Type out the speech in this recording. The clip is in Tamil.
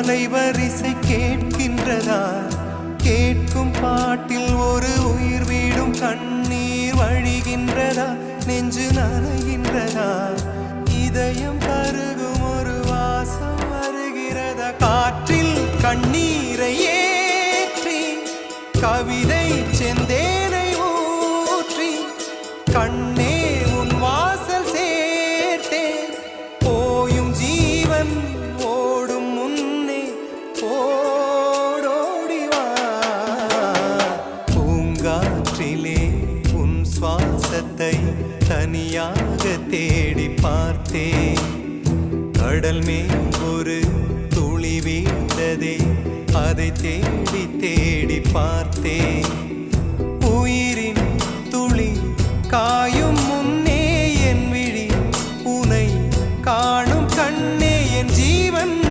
அலைவரிசை கேட்கின்றதா? கேட்கும் பாட்டில் ஒரு உயிர் வீடும் கண்ணீர் வழிகின்றதா? நெஞ்சு நனைகின்றதா? இதயம் பருகும் ஒரு வாசம் வருகிறதா? காற்றில் கண்ணீரை ஏற்றி கவிதை செந்தேனை ஊற்றி கண்ணே உன் வாசல் சேர்த்தேன். போயும் ஜீவன் ஓடும் முன்னே ஓடோடிவா. பூங்காற்றிலே உன் சுவாசத்தை தனியாக தேடி பார்த்தேன். கடல் மேல் ஒரு துளி வீழ்ந்ததே, அதை தேடி